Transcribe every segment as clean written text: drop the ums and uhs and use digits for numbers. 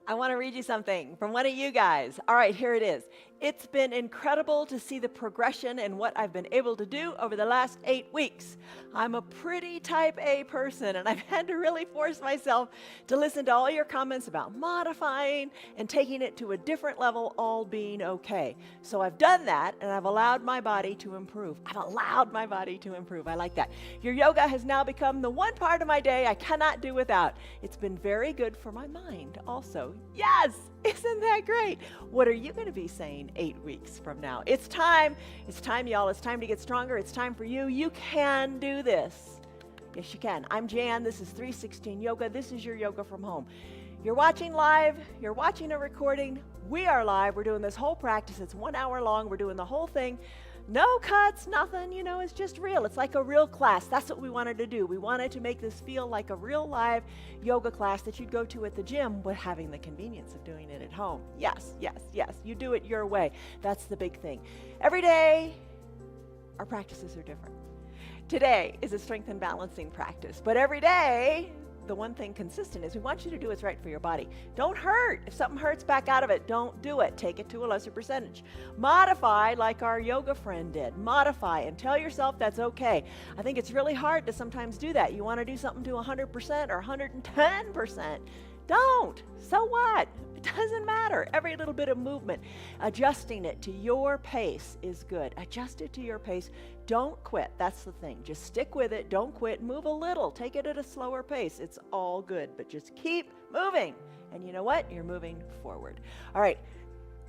I want to read you something from one of you guys. All right, here it is. It's been incredible to see the progression in what I've been able to do over the last 8 weeks. I'm a pretty type A person, and I've had to really force myself to listen to all your comments about modifying and taking it to a different level, all being okay. So I've done that, and I've allowed my body to improve. I've allowed my body to improve. I like that. Your yoga has now become the one part of my day I cannot do without. It's been very good for my mind also. Yes! Isn't that great? What are you going to be saying 8 weeks from now? It's time, y'all. It's time to get stronger. It's time for you. You can do this. Yes, you can. I'm Jan. This is 316 Yoga. This is your yoga from home. You're watching live. You're watching a recording. We are live. We're doing this whole practice. It's 1 hour long. We're doing the whole thing. No cuts, nothing, it's just real. It's like a real class. That's what we wanted to do. We wanted to make this feel like a real live yoga class that you'd go to at the gym, but having the convenience of doing it at home. Yes, yes, yes. You do it your way. That's the big thing. Every day, our practices are different. Today is a strength and balancing practice, but every day, the one thing consistent is we want you to do what's right for your body. Don't hurt. If something hurts, back out of it. Don't do it. Take it to a lesser percentage. Modify like our yoga friend did. Modify and tell yourself that's okay. I think it's really hard to sometimes do that. You want to do something to 100% or 110%. Don't. So what? It doesn't matter. Every little bit of movement, adjusting it to your pace is good. Adjust it to your pace. Don't quit. That's the thing. Just stick with it. Don't quit. Move a little. Take it at a slower pace. It's all good, but just keep moving. And you know what? You're moving forward. All right.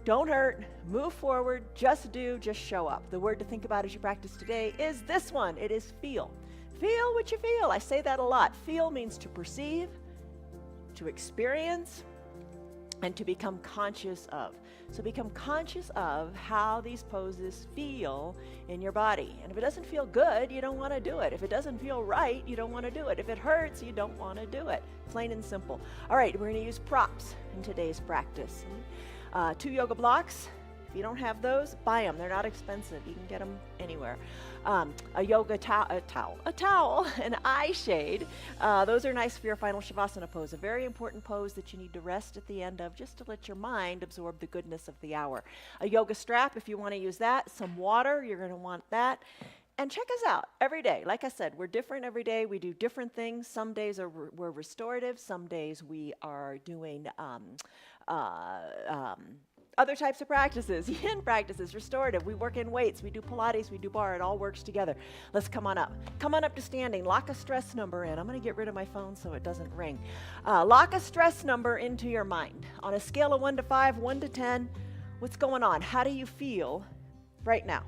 Don't hurt. Move forward. Just do. Just show up. The word to think about as you practice today is this one. It is feel. Feel what you feel. I say that a lot. Feel means to perceive, to experience, and to become conscious of. So become conscious of how these poses feel in your body. And if it doesn't feel good, you don't want to do it. If it doesn't feel right, you don't want to do it. If it hurts, you don't want to do it. Plain and simple. All right, we're going to use props in today's practice. 2 yoga blocks. If you don't have those, buy them. They're not expensive. You can get them anywhere. A yoga towel, an eye shade. Those are nice for your final Shavasana pose, a very important pose that you need to rest at the end of just to let your mind absorb the goodness of the hour. A yoga strap, if you want to use that. Some water, you're going to want that. And check us out every day. Like I said, we're different every day. We do different things. Some days we're restorative. Some days we are doing other types of practices, yin practices, restorative. We work in weights, we do Pilates, we do bar. It all works together. Let's come on up. Come on up to standing. Lock a stress number in. I'm going to get rid of my phone so it doesn't ring. Lock a stress number into your mind. On a scale of 1 to 5, 1 to 10, what's going on? How do you feel right now?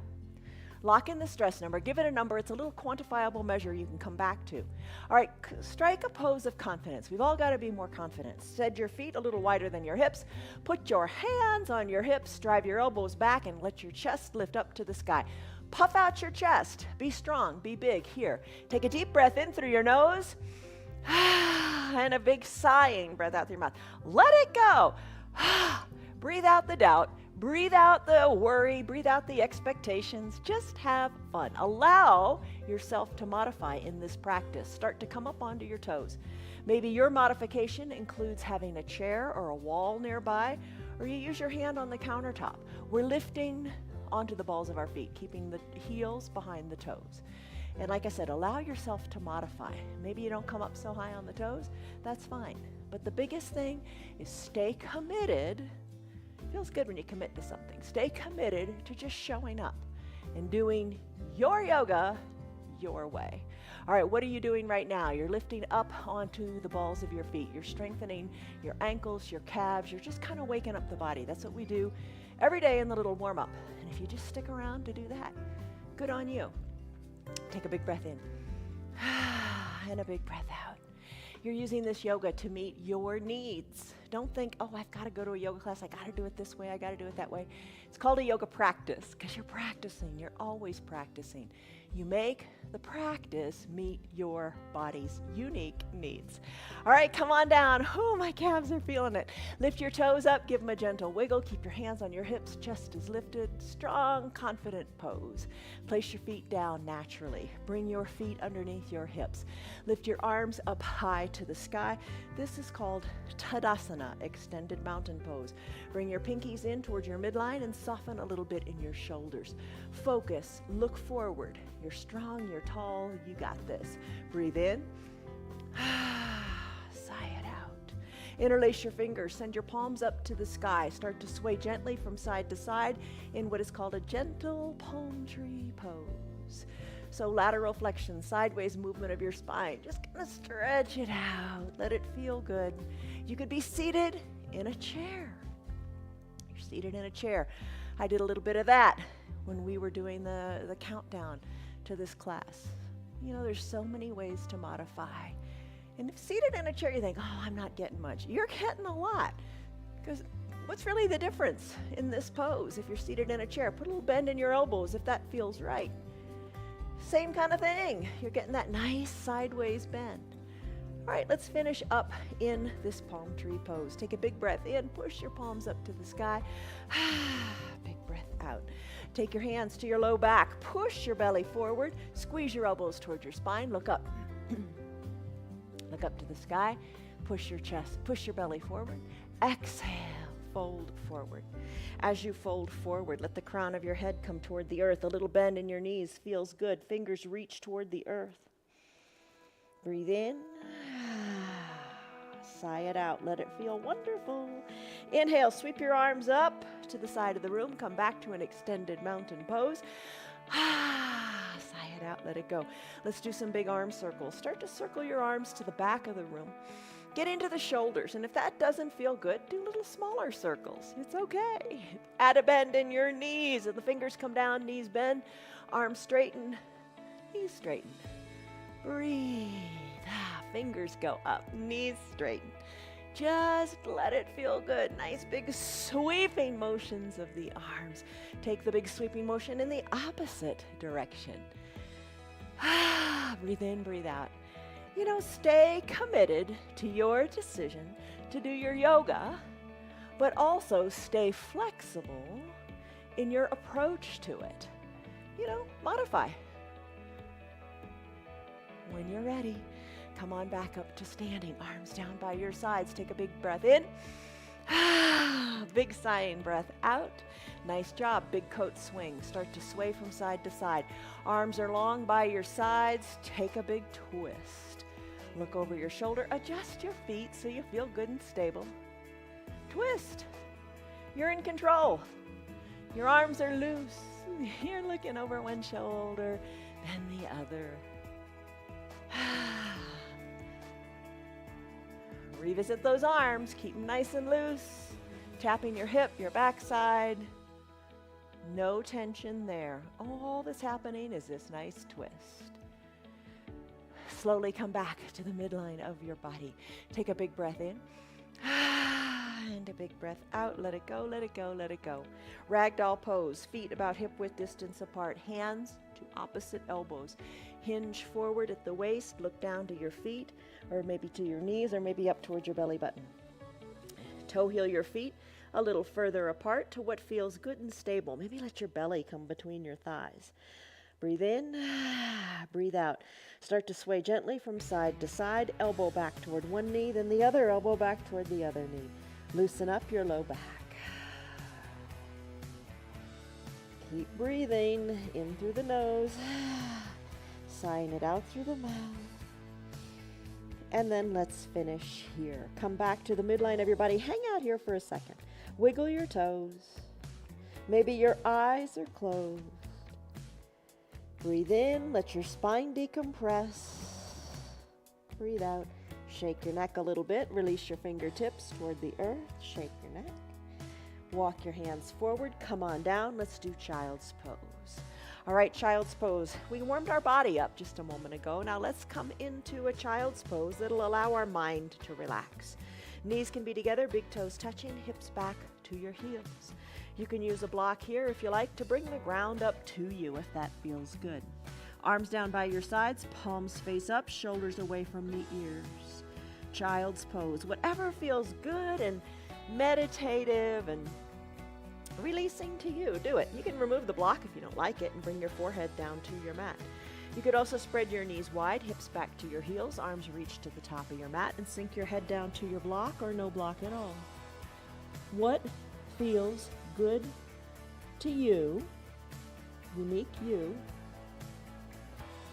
Lock in the stress number. Give it a number. It's a little quantifiable measure you can come back to. All right, strike a pose of confidence. We've all got to be more confident. Spread your feet a little wider than your hips. Put your hands on your hips. Drive your elbows back and let your chest lift up to the sky. Puff out your chest. Be strong. Be big. Here. Take a deep breath in through your nose. And a big sighing breath out through your mouth. Let it go. Breathe out the doubt. Breathe out the worry, breathe out the expectations. Just have fun. Allow yourself to modify in this practice. Start to come up onto your toes. Maybe your modification includes having a chair or a wall nearby, or you use your hand on the countertop. We're lifting onto the balls of our feet, keeping the heels behind the toes. And like I said, allow yourself to modify. Maybe you don't come up so high on the toes. That's fine. But the biggest thing is stay committed. Feels good when you commit to something. Stay committed to just showing up and doing your yoga your way. All right, what are you doing right now? You're lifting up onto the balls of your feet. You're strengthening your ankles, your calves. You're just kind of waking up the body. That's what we do every day in the little warm-up. And if you just stick around to do that, good on you. Take a big breath in and a big breath out. You're using this yoga to meet your needs. Don't think, oh, I've got to go to a yoga class. I got to do it this way. I got to do it that way. It's called a yoga practice because you're practicing. You're always practicing. You make the practice meet your body's unique needs. All right, come on down. Oh, my calves are feeling it. Lift your toes up. Give them a gentle wiggle. Keep your hands on your hips. Chest is lifted. Strong, confident pose. Place your feet down naturally. Bring your feet underneath your hips. Lift your arms up high to the sky. This is called Tadasana. Uttanasana, extended mountain pose. Bring your pinkies in towards your midline and soften a little bit in your shoulders. Focus, look forward. You're strong, you're tall, you got this. Breathe in. Sigh it out. Interlace your fingers, send your palms up to the sky. Start to sway gently from side to side in what is called a gentle palm tree pose. So lateral flexion, sideways movement of your spine. Just kind of stretch it out. Let it feel good. You could be seated in a chair. You're seated in a chair. I did a little bit of that when we were doing the countdown to this class. You know, there's so many ways to modify. And if seated in a chair, you think, oh, I'm not getting much. You're getting a lot. Because what's really the difference in this pose if you're seated in a chair? Put a little bend in your elbows if that feels right. Same kind of thing. You're getting that nice sideways bend. All right, let's finish up in this palm tree pose. Take a big breath in, push your palms up to the sky. Big breath out. Take your hands to your low back, push your belly forward, squeeze your elbows towards your spine, look up. Look up to the sky, push your chest, push your belly forward. Exhale, fold forward. As you fold forward, let the crown of your head come toward the earth. A little bend in your knees feels good. Fingers reach toward the earth. Breathe in. Sigh it out. Let it feel wonderful. Inhale, sweep your arms up to the side of the room. Come back to an extended mountain pose. Sigh it out. Let it go. Let's do some big arm circles. Start to circle your arms to the back of the room. Get into the shoulders, and if that doesn't feel good, do little smaller circles. It's okay. Add a bend in your knees, and the fingers come down, knees bend, arms straighten, knees straighten. Breathe. Fingers go up, knees straighten. Just let it feel good. Nice big sweeping motions of the arms. Take the big sweeping motion in the opposite direction. Breathe in, breathe out. You know, stay committed to your decision to do your yoga, but also stay flexible in your approach to it. You know, modify. When you're ready, come on back up to standing, arms down by your sides. Take a big breath in. Big sighing breath out. Nice job. Big coat swing. Start to sway from side to side. Arms are long by your sides. Take a big twist. Look over your shoulder. Adjust your feet so you feel good and stable. Twist. You're in control. Your arms are loose. You're looking over one shoulder, then the other. Revisit those arms. Keep them nice and loose. Tapping your hip, your backside. No tension there. All that's happening is this nice twist. Slowly come back to the midline of your body. Take a big breath in. And a big breath out. Let it go, let it go, let it go. Ragdoll pose. Feet about hip width distance apart. Hands to opposite elbows. Hinge forward at the waist. Look down to your feet, or maybe to your knees, or maybe up towards your belly button. Toe heel your feet a little further apart to what feels good and stable. Maybe let your belly come between your thighs. Breathe in, breathe out. Start to sway gently from side to side. Elbow back toward one knee, then the other elbow back toward the other knee. Loosen up your low back. Keep breathing in through the nose, sighing it out through the mouth. And then let's finish here. Come back to the midline of your body. Hang out here for a second. Wiggle your toes. Maybe your eyes are closed. Breathe in, let your spine decompress. Breathe out, shake your neck a little bit. Release your fingertips toward the earth. Shake your neck. Walk your hands forward. Come on down. Let's do child's pose. All right, child's pose. We warmed our body up just a moment ago. Now let's come into a child's pose that'll allow our mind to relax. Knees can be together, big toes touching, hips back to your heels. You can use a block here if you like to bring the ground up to you if that feels good. Arms down by your sides, palms face up, shoulders away from the ears. Child's pose. Whatever feels good and meditative and releasing to you, do it. You can remove the block if you don't like it and bring your forehead down to your mat. You could also spread your knees wide, hips back to your heels, arms reach to the top of your mat, and sink your head down to your block or no block at all. What feels good to you, unique you,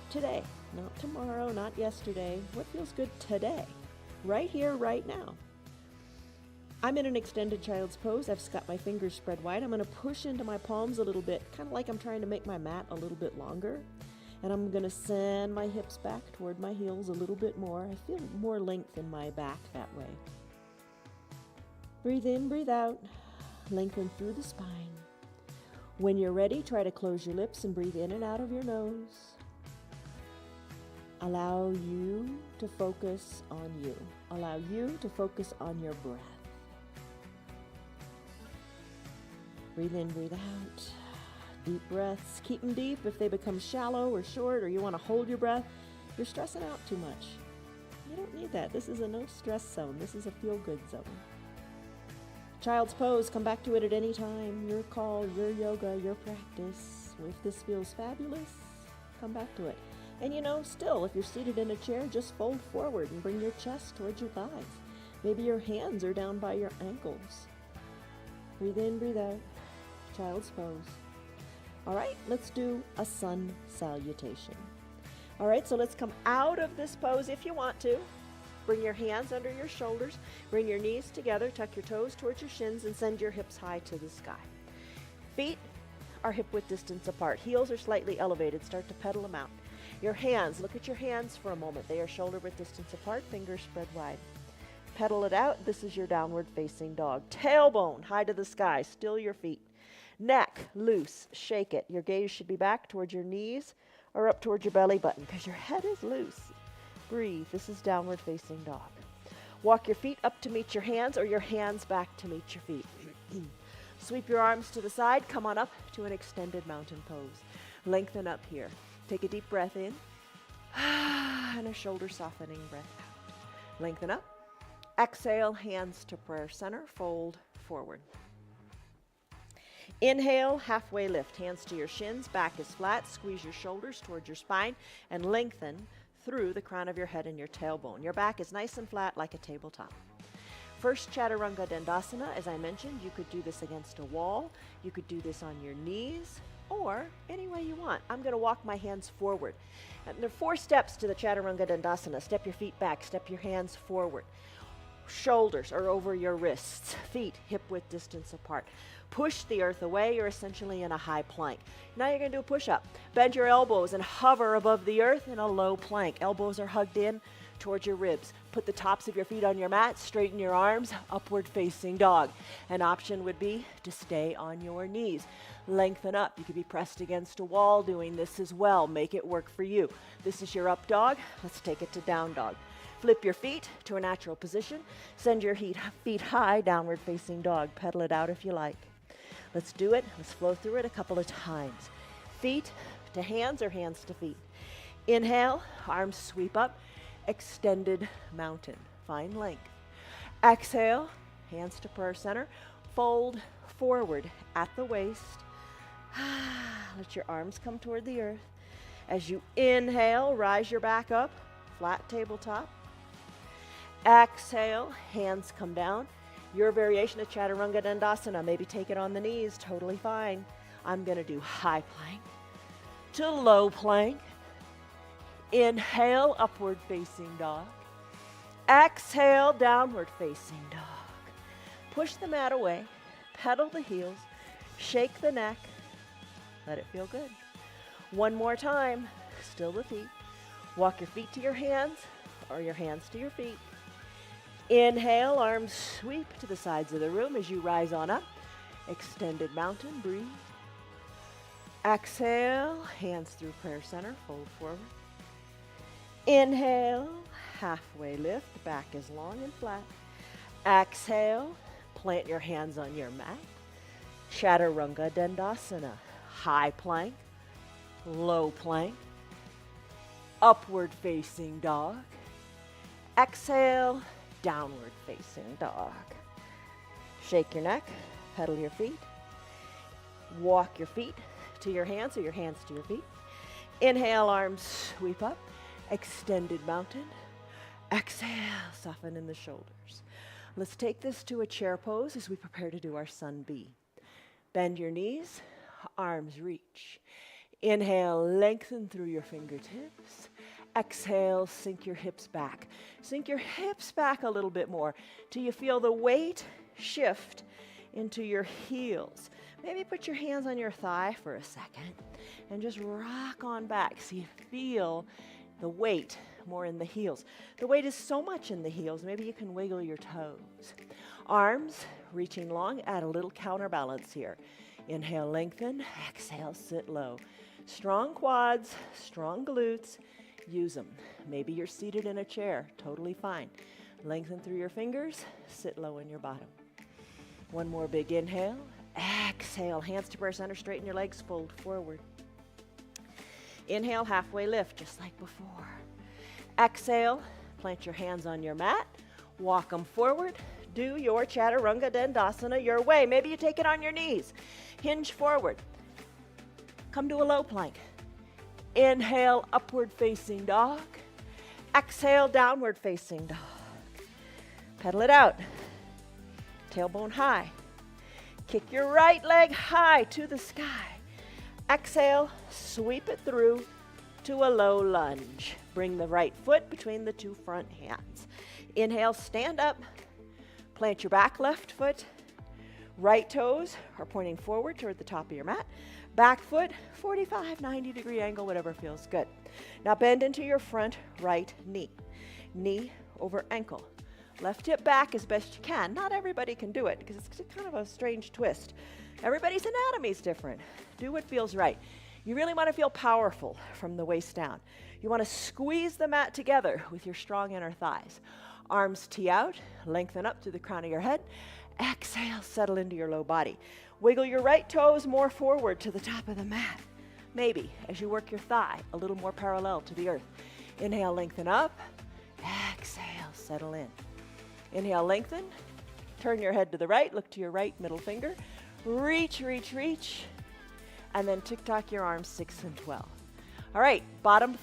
today? Not tomorrow, not yesterday. What feels good today? Right here, right now. I'm in an extended child's pose. I've got my fingers spread wide. I'm going to push into my palms a little bit, kind of like I'm trying to make my mat a little bit longer. And I'm going to send my hips back toward my heels a little bit more. I feel more length in my back that way. Breathe in, breathe out. Lengthen through the spine. When you're ready, try to close your lips and breathe in and out of your nose. Allow you to focus on you. Allow you to focus on your breath. Breathe in, breathe out. Deep breaths. Keep them deep. If they become shallow or short or you want to hold your breath, you're stressing out too much. You don't need that. This is a no stress zone. This is a feel good zone. Child's pose. Come back to it at any time. Your call, your yoga, your practice. If this feels fabulous, come back to it. And still, if you're seated in a chair, just fold forward and bring your chest towards your thighs. Maybe your hands are down by your ankles. Breathe in, breathe out. Child's pose. All right, let's do a sun salutation. All right, so let's come out of this pose if you want to. Bring your hands under your shoulders. Bring your knees together. Tuck your toes towards your shins and send your hips high to the sky. Feet are hip-width distance apart. Heels are slightly elevated. Start to pedal them out. Your hands, look at your hands for a moment. They are shoulder-width distance apart, fingers spread wide. Pedal it out. This is your downward facing dog. Tailbone high to the sky. Still your feet. Neck loose. Shake it. Your gaze should be back towards your knees or up towards your belly button because your head is loose. Breathe. This is downward facing dog. Walk your feet up to meet your hands or your hands back to meet your feet. Sweep your arms to the side. Come on up to an extended mountain pose. Lengthen up here. Take a deep breath in and a shoulder softening breath out. Lengthen up. Exhale, hands to prayer center, fold forward. Inhale, halfway lift, hands to your shins, back is flat, squeeze your shoulders towards your spine, and lengthen through the crown of your head and your tailbone. Your back is nice and flat like a tabletop. First Chaturanga Dandasana, as I mentioned, you could do this against a wall, you could do this on your knees, or any way you want. I'm going to walk my hands forward. And there are 4 steps to the Chaturanga Dandasana. Step your feet back, step your hands forward. Shoulders are over your wrists, feet hip-width distance apart. Push the earth away, you're essentially in a high plank. Now you're going to do a push-up. Bend your elbows and hover above the earth in a low plank. Elbows are hugged in towards your ribs. Put the tops of your feet on your mat, straighten your arms, upward facing dog. An option would be to stay on your knees. Lengthen up. You could be pressed against a wall doing this as well. Make it work for you. This is your up dog. Let's take it to down dog. Flip your feet to a natural position. Send your feet high, downward facing dog. Pedal it out if you like. Let's do it. Let's flow through it a couple of times. Feet to hands or hands to feet. Inhale, arms sweep up. Extended mountain. Find length. Exhale, hands to prayer center. Fold forward at the waist. Let your arms come toward the earth. As you inhale, rise your back up. Flat tabletop. Exhale, hands come down. Your variation of Chaturanga Dandasana, maybe take it on the knees, totally fine. I'm going to do high plank to low plank. Inhale, upward facing dog. Exhale, downward facing dog. Push the mat away, pedal the heels, shake the neck, let it feel good. One more time, still the feet. Walk your feet to your hands or your hands to your feet. Inhale, arms sweep to the sides of the room as you rise on up. Extended mountain, breathe. Exhale, hands through prayer center, fold forward. Inhale, halfway lift, back is long and flat. Exhale, plant your hands on your mat. Chaturanga Dandasana, high plank, low plank, upward facing dog. Exhale, downward facing dog. Shake your neck, pedal your feet. Walk your feet to your hands or your hands to your feet. Inhale, arms sweep up. Extended mountain. Exhale, soften in the shoulders. Let's take this to a chair pose as we prepare to do our Sun B. Bend your knees, arms reach. Inhale, lengthen through your fingertips. Exhale, sink your hips back. Sink your hips back a little bit more till you feel the weight shift into your heels. Maybe put your hands on your thigh for a second and just rock on back so you feel the weight more in the heels. The weight is so much in the heels, maybe you can wiggle your toes. Arms reaching long, add a little counterbalance here. Inhale, lengthen. Exhale, sit low. Strong quads, strong glutes. Use them. Maybe you're seated in a chair, totally fine. Lengthen through your fingers, sit low in your bottom. One more big inhale. Exhale, hands to prayer center, straighten your legs, fold forward. Inhale, halfway lift, just like before. Exhale, plant your hands on your mat, walk them forward. Do your Chaturanga Dandasana your way. Maybe you take it on your knees. Hinge forward. Come to a low plank. Inhale, upward facing dog. Exhale, downward facing dog. Pedal it out. Tailbone high. Kick your right leg high to the sky. Exhale, sweep it through to a low lunge. Bring the right foot between the two front hands. Inhale, stand up. Plant your back left foot. Right toes are pointing forward toward the top of your mat. Back foot, 45, 90-degree angle, whatever feels good. Now bend into your front right knee. Knee over ankle. Left hip back as best you can. Not everybody can do it because it's kind of a strange twist. Everybody's anatomy is different. Do what feels right. You really want to feel powerful from the waist down. You want to squeeze the mat together with your strong inner thighs. Arms tee out, lengthen up to the crown of your head. Exhale, settle into your low body. Wiggle your right toes more forward to the top of the mat. Maybe as you work your thigh a little more parallel to the earth. Inhale, lengthen up. Exhale, settle in. Inhale, lengthen. Turn your head to the right, look to your right middle finger. Reach, reach, reach. And then tick-tock your arms 6 and 12. All right, bottom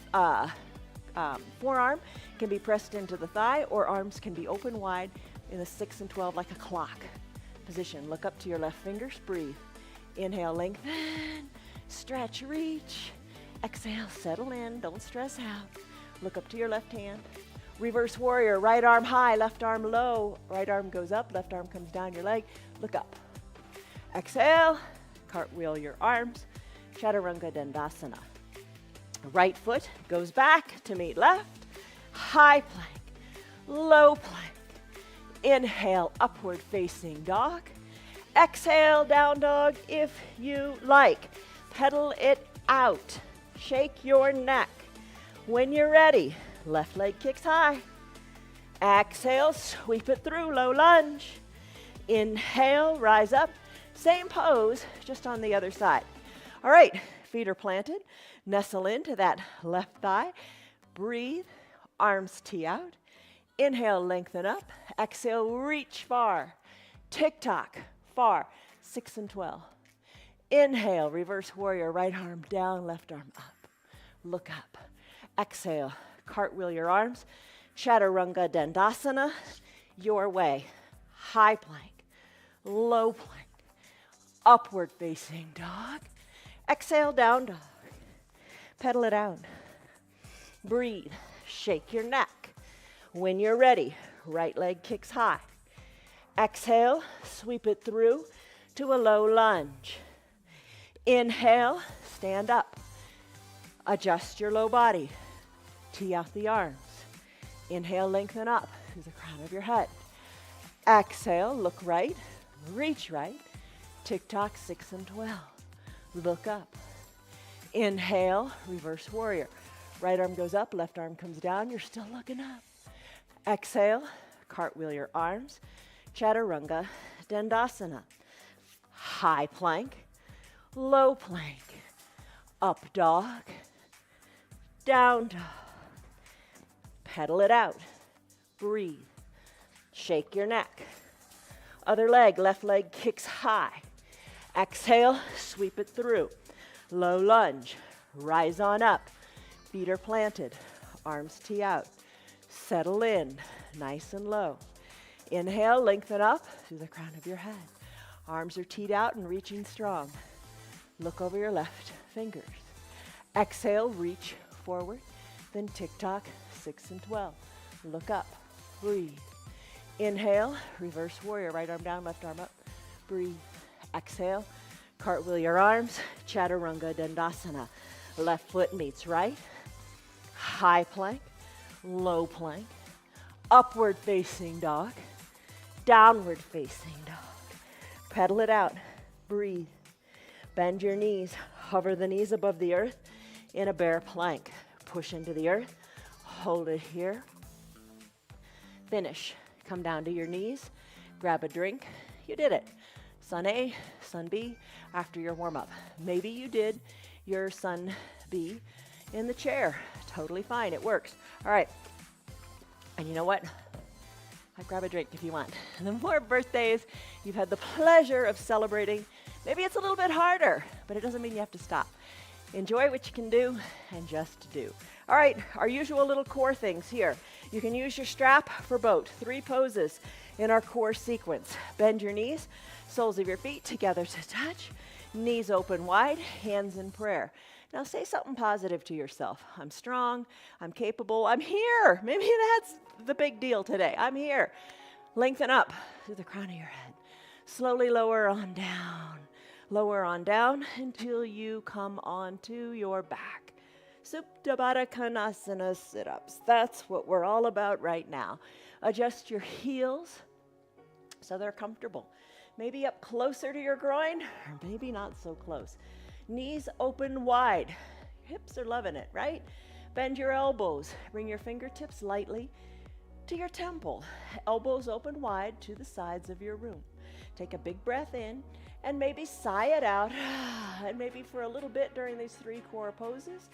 forearm can be pressed into the thigh or arms can be open wide in the 6 and 12 like a clock position. Look up to your left fingers, breathe. Inhale, lengthen, stretch, reach. Exhale, settle in, don't stress out. Look up to your left hand. Reverse warrior, right arm high, left arm low. Right arm goes up, left arm comes down your leg. Look up. Exhale, cartwheel your arms. Chaturanga Dandasana. Right foot goes back to meet left. High plank, low plank. Inhale, upward facing dog. Exhale, down dog if you like. Pedal it out. Shake your neck. When you're ready, left leg kicks high. Exhale, sweep it through, low lunge. Inhale, rise up. Same pose, just on the other side. All right, feet are planted. Nestle into that left thigh. Breathe, arms tee out. Inhale, lengthen up. Exhale, reach far. Tick-tock, far. 6 and 12. Inhale, reverse warrior, right arm down, left arm up. Look up. Exhale, cartwheel your arms. Chaturanga Dandasana, your way. High plank, low plank. Upward facing dog. Exhale, down dog. Pedal it out. Breathe. Shake your neck. When you're ready, right leg kicks high. Exhale, sweep it through to a low lunge. Inhale, stand up. Adjust your low body. Tee out the arms. Inhale, lengthen up through the crown of your head. Exhale, look right, reach right. Tick-tock 6 and 12. Look up. Inhale, reverse warrior. Right arm goes up, left arm comes down. You're still looking up. Exhale, cartwheel your arms. Chaturanga Dandasana. High plank, low plank. Up dog, down dog. Pedal it out. Breathe. Shake your neck. Other leg, left leg kicks high. Exhale, sweep it through. Low lunge. Rise on up. Feet are planted. Arms tee out. Settle in, nice and low. Inhale, lengthen up through the crown of your head. Arms are teed out and reaching strong. Look over your left fingers. Exhale, reach forward. Then tick-tock, 6 and 12. Look up, breathe. Inhale, reverse warrior, right arm down, left arm up. Breathe. Exhale, cartwheel your arms, chaturanga dandasana. Left foot meets right. High plank, low plank, upward facing dog, downward facing dog. Pedal it out, breathe. Bend your knees, hover the knees above the earth in a bear plank. Push into the earth, hold it here. Finish, come down to your knees, grab a drink. You did it. Sun A, Sun B, after your warm up. Maybe you did your Sun B in the chair. Totally fine, it works. All right, and you know what? I'd grab a drink if you want. And the more birthdays you've had the pleasure of celebrating, maybe it's a little bit harder, but it doesn't mean you have to stop. Enjoy what you can do and just do. All right, our usual little core things here. You can use your strap for both. 3 poses in our core sequence. Bend your knees, soles of your feet together to touch, knees open wide, hands in prayer. Now say something positive to yourself. I'm strong, I'm capable, I'm here. Maybe that's the big deal today. I'm here. Lengthen up through the crown of your head. Slowly lower on down. Lower on down until you come onto your back. Supta Baddha Konasana sit-ups. That's what we're all about right now. Adjust your heels so they're comfortable. Maybe up closer to your groin, or maybe not so close. Knees open wide. Hips are loving it, right? Bend your elbows. Bring your fingertips lightly to your temple. Elbows open wide to the sides of your room. Take a big breath in and maybe sigh it out. And maybe for a little bit during these 3 core poses,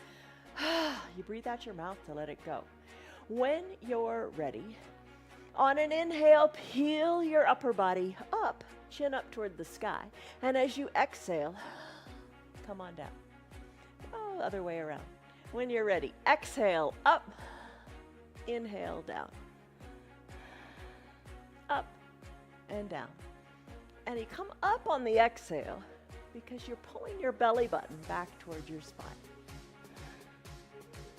you breathe out your mouth to let it go. When you're ready, on an inhale, peel your upper body up, chin up toward the sky. And as you exhale, come on down. Oh, other way around. When you're ready, exhale, up, inhale, down. Up and down. And you come up on the exhale because you're pulling your belly button back towards your spine.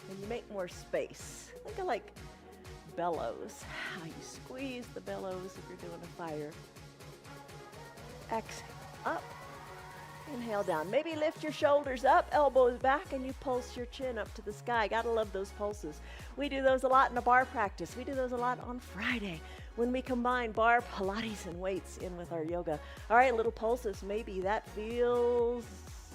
And you make more space. Think of like bellows, how you squeeze the bellows if you're doing a fire. Exhale, up. Inhale down. Maybe lift your shoulders up, elbows back, and you pulse your chin up to the sky. Gotta love those pulses. We do those a lot in a bar practice. We do those a lot on Friday when we combine bar, Pilates, and weights in with our yoga. All right, little pulses. Maybe that feels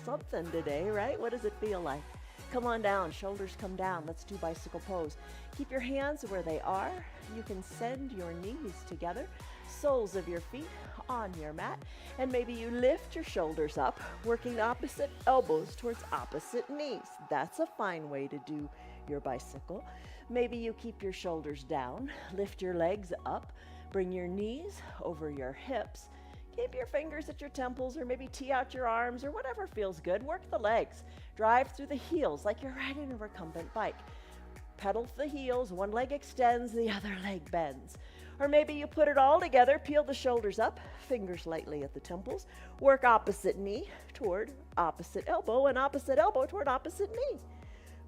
something today, right? What does it feel like? Come on down, shoulders come down. Let's do bicycle pose. Keep your hands where they are. You can send your knees together, soles of your feet on your mat, and maybe you lift your shoulders up, working opposite elbows towards opposite knees. That's a fine way to do your bicycle. Maybe you keep your shoulders down, lift your legs up, bring your knees over your hips, keep your fingers at your temples, or maybe tee out your arms, or whatever feels good. Work the legs. Drive through the heels like you're riding a recumbent bike. Pedal the heels, one leg extends, the other leg bends. Or maybe you put it all together, peel the shoulders up, fingers lightly at the temples, work opposite knee toward opposite elbow, and opposite elbow toward opposite knee.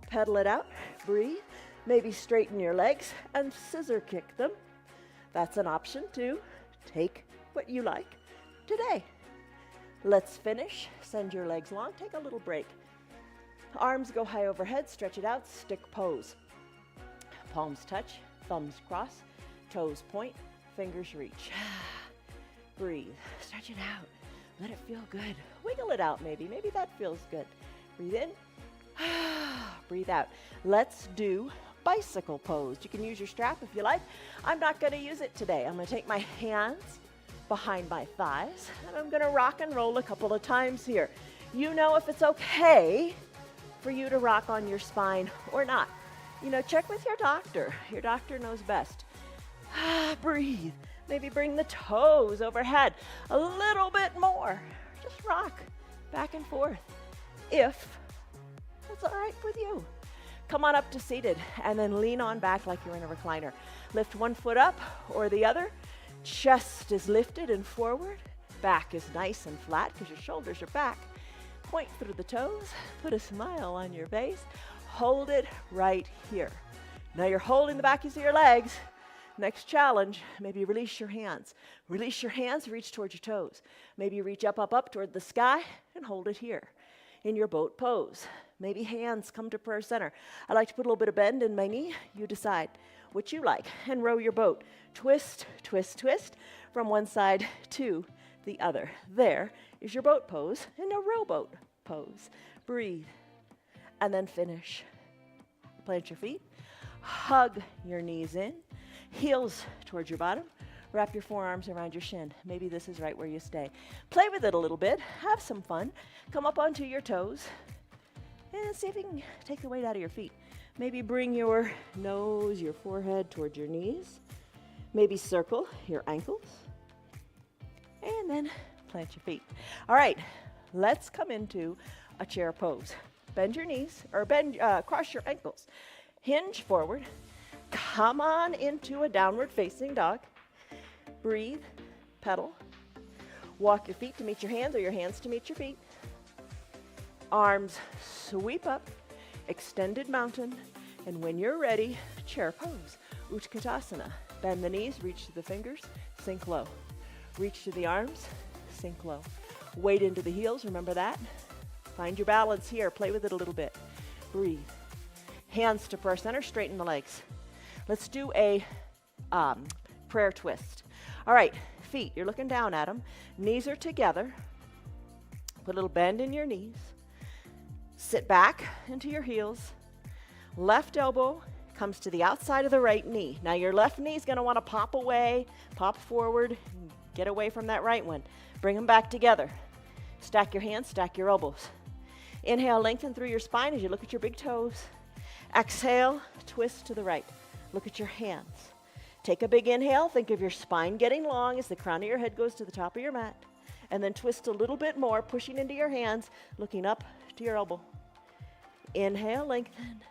Pedal it out, breathe, maybe straighten your legs and scissor kick them. That's an option too. Take what you like today. Let's finish. Send your legs long, take a little break. Arms go high overhead, stretch it out, stick pose. Palms touch, thumbs cross, toes point, fingers reach. Breathe, stretch it out, let it feel good. Wiggle it out maybe that feels good. Breathe in, breathe out. Let's do bicycle pose. You can use your strap if you like. I'm not gonna use it today. I'm gonna take my hands behind my thighs and I'm gonna rock and roll a couple of times here. You know if it's okay for you to rock on your spine or not. You know, check with your doctor. Your doctor knows best. Breathe. Maybe bring the toes overhead a little bit more. Just rock back and forth. If That's all right with you. Come on up to seated and then lean on back like you're in a recliner. Lift one foot up or the other. Chest is lifted and forward. Back is nice and flat because your shoulders are back. Point through the toes. Put a smile on your face. Hold it right here. Now you're holding the backs of your legs. Next challenge, maybe release your hands. Release your hands, reach towards your toes. Maybe reach up, up, up toward the sky and hold it here in your boat pose. Maybe hands come to prayer center. I like to put a little bit of bend in my knee. You decide what you like and row your boat. Twist, twist, twist from one side to the other. There is your boat pose in a rowboat pose. Breathe and then finish. Plant your feet. Hug your knees in. Heels towards your bottom. Wrap your forearms around your shin. Maybe this is right where you stay. Play with it a little bit. Have some fun. Come up onto your toes. And see if you can take the weight out of your feet. Maybe bring your nose, your forehead towards your knees. Maybe circle your ankles. And then plant your feet. All right, let's come into a chair pose. Bend your knees, or cross your ankles. Hinge forward. Come on into a downward facing dog. Breathe, pedal. Walk your feet to meet your hands or your hands to meet your feet. Arms sweep up, extended mountain, and when you're ready, chair pose, Utkatasana. Bend the knees, reach to the fingers, sink low. Reach to the arms, sink low. Weight into the heels, remember that. Find your balance here, play with it a little bit. Breathe. Hands to prayer center, straighten the legs. Let's do a prayer twist. All right, feet, you're looking down at them. Knees are together. Put a little bend in your knees. Sit back into your heels. Left elbow comes to the outside of the right knee. Now your left knee is going to want to pop away, pop forward, get away from that right one. Bring them back together. Stack your hands, stack your elbows. Inhale, lengthen through your spine as you look at your big toes. Exhale, twist to the right. Look at your hands. Take a big inhale. Think of your spine getting long as the crown of your head goes to the top of your mat. And then twist a little bit more, pushing into your hands, looking up to your elbow. Inhale, lengthen.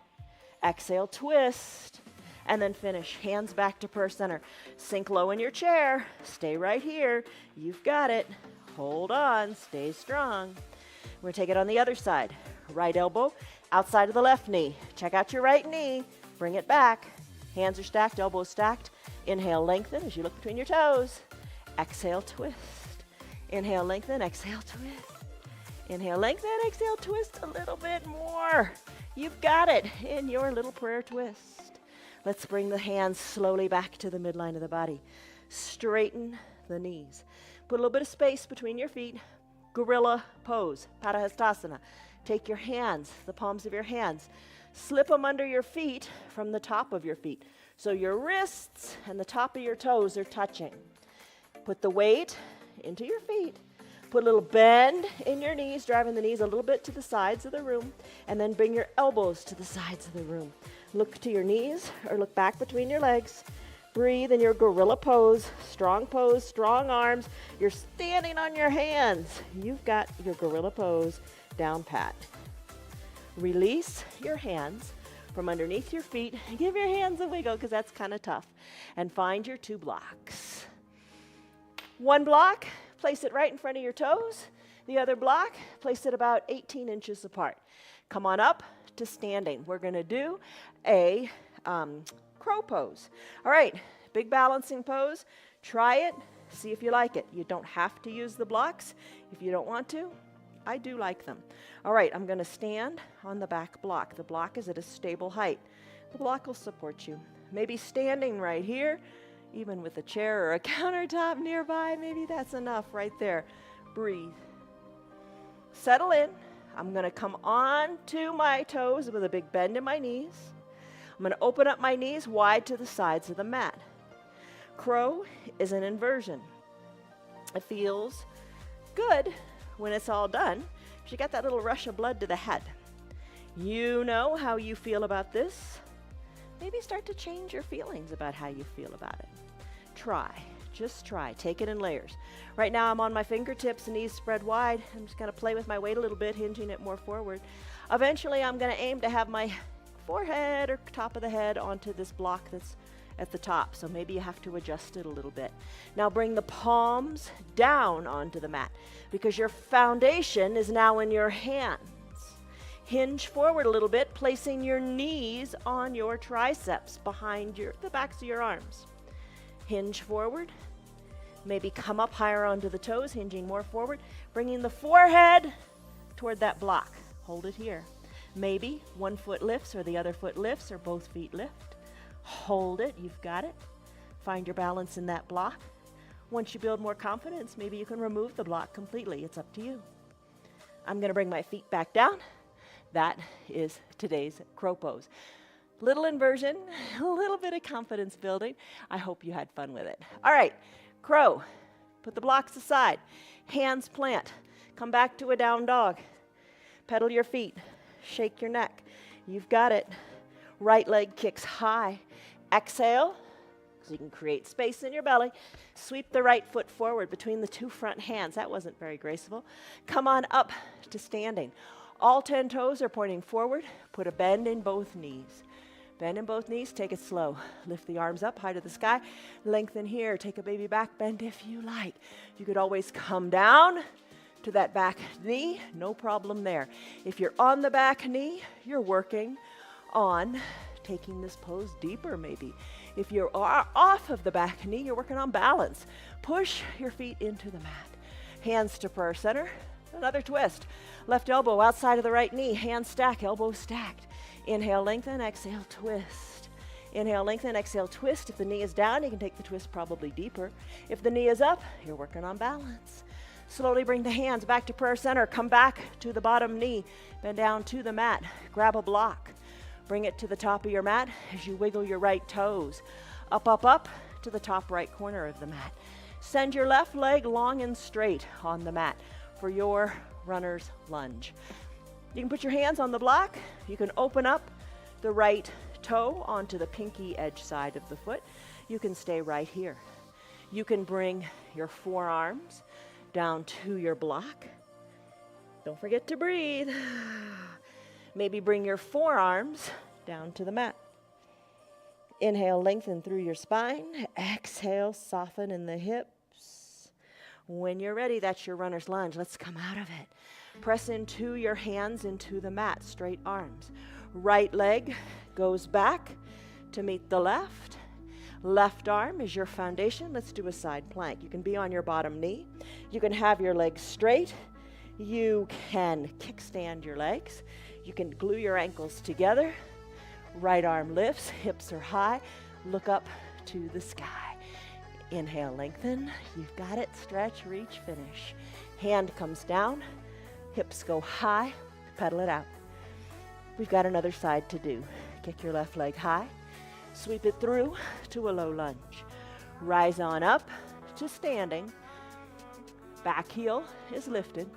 Exhale, twist. And then finish. Hands back to prayer center. Sink low in your chair. Stay right here. You've got it. Hold on. Stay strong. We're going to take it on the other side. Right elbow outside of the left knee. Check out your right knee. Bring it back. Hands are stacked, elbows stacked. Inhale, lengthen as you look between your toes. Exhale, twist. Inhale, lengthen, exhale, twist. Inhale, lengthen, exhale, twist a little bit more. You've got it in your little prayer twist. Let's bring the hands slowly back to the midline of the body. Straighten the knees. Put a little bit of space between your feet. Gorilla pose, Padahastasana. Take your hands, the palms of your hands, slip them under your feet from the top of your feet. So your wrists and the top of your toes are touching. Put the weight into your feet. Put a little bend in your knees, driving the knees a little bit to the sides of the room, and then bring your elbows to the sides of the room. Look to your knees or look back between your legs. Breathe in your gorilla pose, strong arms. You're standing on your hands. You've got your gorilla pose down pat. Release your hands from underneath your feet. Give your hands a wiggle because that's kind of tough. And find your two blocks. One block, place it right in front of your toes. The other block, place it about 18 inches apart. Come on up to standing. We're going to do a crow pose. All right, big balancing pose. Try it. See if you like it. You don't have to use the blocks if you don't want to. I do like them. All right, I'm going to stand on the back block. The block is at a stable height. The block will support you. Maybe standing right here, even with a chair or a countertop nearby, maybe that's enough right there. Breathe. Settle in. I'm going to come on to my toes with a big bend in my knees. I'm going to open up my knees wide to the sides of the mat. Crow is an inversion. It feels good when it's all done. You got that little rush of blood to the head. You know how you feel about this. Maybe start to change your feelings about how you feel about it. Try. Just try. Take it in layers. Right now I'm on my fingertips, knees spread wide. I'm just going to play with my weight a little bit, hinging it more forward. Eventually I'm going to aim to have my forehead or top of the head onto this block that's at the top. So maybe you have to adjust it a little bit. Now bring the palms down onto the mat because your foundation is now in your hands. Hinge forward a little bit, placing your knees on your triceps behind the backs of your arms. Hinge forward. Maybe come up higher onto the toes, hinging more forward, bringing the forehead toward that block. Hold it here. Maybe one foot lifts or the other foot lifts or both feet lift. Hold it. You've got it. Find your balance in that block. Once you build more confidence, maybe you can remove the block completely. It's up to you. I'm going to bring my feet back down. That is today's crow pose. Little inversion, a little bit of confidence building. I hope you had fun with it. All right, crow. Put the blocks aside. Hands plant. Come back to a down dog. Pedal your feet. Shake your neck. You've got it. Right leg kicks high. Exhale, so you can create space in your belly. Sweep the right foot forward between the two front hands. That wasn't very graceful. Come on up to standing. All 10 toes are pointing forward. Put a bend in both knees. Bend in both knees, take it slow. Lift the arms up high to the sky. Lengthen here, take a baby back bend if you like. You could always come down to that back knee, no problem there. If you're on the back knee, you're working on taking this pose deeper maybe. If you're off of the back knee, you're working on balance. Push your feet into the mat. Hands to prayer center, another twist. Left elbow outside of the right knee, hands stack, elbows stacked. Inhale, lengthen, exhale, twist. Inhale, lengthen, exhale, twist. If the knee is down, you can take the twist probably deeper. If the knee is up, you're working on balance. Slowly bring the hands back to prayer center. Come back to the bottom knee. Bend down to the mat. Grab a block. Bring it to the top of your mat as you wiggle your right toes. Up, up, up to the top right corner of the mat. Send your left leg long and straight on the mat for your runner's lunge. You can put your hands on the block. You can open up the right toe onto the pinky edge side of the foot. You can stay right here. You can bring your forearms down to your block. Don't forget to breathe. Maybe bring your forearms down to the mat. Inhale, lengthen through your spine. Exhale, soften in the hips. When you're ready, that's your runner's lunge. Let's come out of it. Press into your hands into the mat, straight arms. Right leg goes back to meet the left. Left arm is your foundation. Let's do a side plank. You can be on your bottom knee. You can have your legs straight. You can kickstand your legs. You can glue your ankles together. Right arm lifts, hips are high. Look up to the sky. Inhale, lengthen. You've got it. Stretch, reach, finish. Hand comes down. Hips go high. Pedal it out. We've got another side to do. Kick your left leg high. Sweep it through to a low lunge. Rise on up to standing. Back heel is lifted.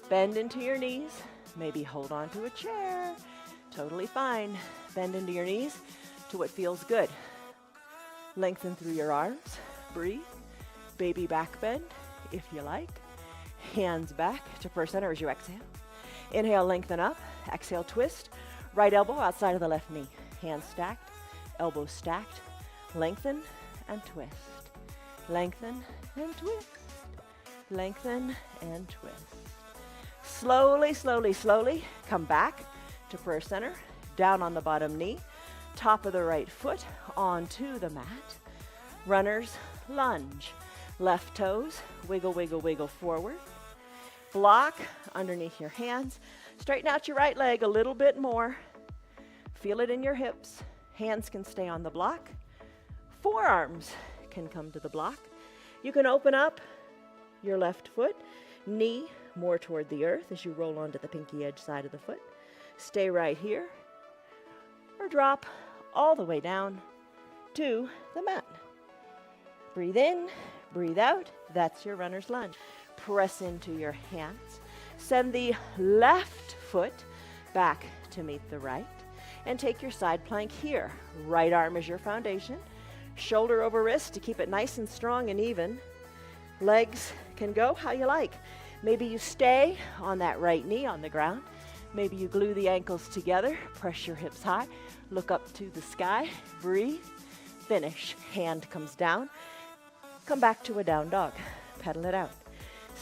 Bend into your knees. Maybe hold on to a chair. Totally fine. Bend into your knees to what feels good. Lengthen through your arms. Breathe. Baby back bend if you like. Hands back to prayer center as you exhale. Inhale, lengthen up. Exhale, twist. Right elbow outside of the left knee. Hands stacked. Elbows stacked. Lengthen and twist. Lengthen and twist. Lengthen and twist. Slowly, slowly, slowly come back to prayer center. Down on the bottom knee. Top of the right foot onto the mat. Runner's lunge. Left toes, wiggle, wiggle, wiggle forward. Block underneath your hands. Straighten out your right leg a little bit more. Feel it in your hips. Hands can stay on the block. Forearms can come to the block. You can open up your left foot, knee more toward the earth as you roll onto the pinky edge side of the foot. Stay right here or drop all the way down to the mat. Breathe in, breathe out. That's your runner's lunge. Press into your hands. Send the left foot back to meet the right and take your side plank here. Right arm is your foundation. Shoulder over wrist to keep it nice and strong and even. Legs can go how you like. Maybe you stay on that right knee on the ground. Maybe you glue the ankles together, press your hips high, look up to the sky, breathe, finish. Hand comes down, come back to a down dog, pedal it out.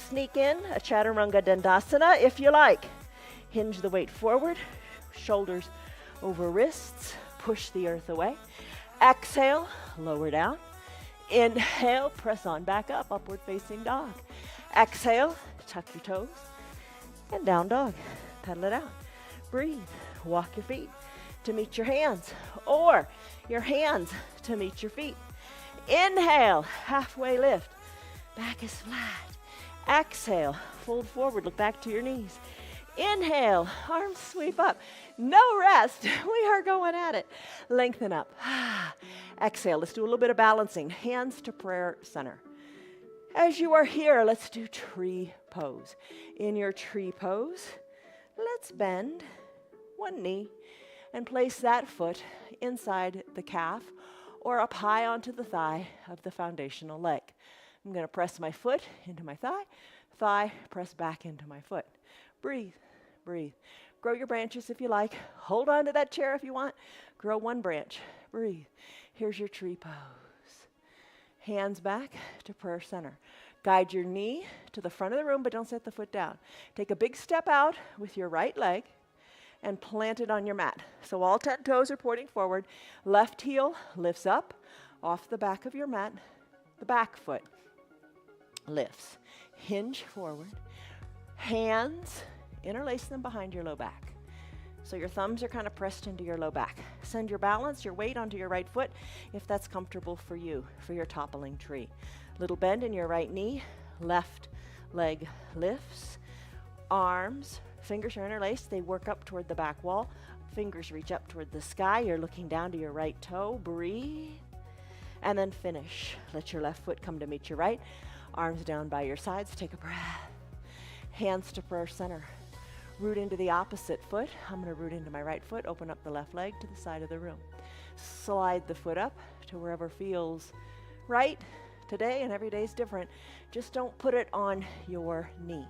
Sneak in a Chaturanga Dandasana if you like. Hinge the weight forward, shoulders over wrists, push the earth away. Exhale, lower down. Inhale, press on back up, upward facing dog. Exhale, tuck your toes, and down dog. Pedal it out. Breathe. Walk your feet to meet your hands, or your hands to meet your feet. Inhale, halfway lift. Back is flat. Exhale, fold forward, look back to your knees. Inhale, arms sweep up. No rest. We are going at it. Lengthen up. Exhale, let's do a little bit of balancing. Hands to prayer center. As you are here, let's do tree pose. In your tree pose, let's bend one knee and place that foot inside the calf or up high onto the thigh of the foundational leg. I'm going to press my foot into my thigh, thigh press back into my foot. Breathe, breathe. Grow your branches if you like. Hold on to that chair if you want. Grow one branch. Breathe. Here's your tree pose. Hands back to prayer center. Guide your knee to the front of the room, but don't set the foot down. Take a big step out with your right leg and plant it on your mat. So all 10 toes are pointing forward. Left heel lifts up off the back of your mat. The back foot lifts. Hinge forward. Hands, interlace them behind your low back. So your thumbs are kind of pressed into your low back. Send your balance, your weight onto your right foot if that's comfortable for you, for your toppling tree. Little bend in your right knee, left leg lifts. Arms, fingers are interlaced, they work up toward the back wall. Fingers reach up toward the sky, you're looking down to your right toe. Breathe, and then finish. Let your left foot come to meet your right. Arms down by your sides, take a breath. Hands to prayer center. Root into the opposite foot. I'm going to root into my right foot, open up the left leg to the side of the room. Slide the foot up to wherever feels right today, and every day is different. Just don't put it on your knee.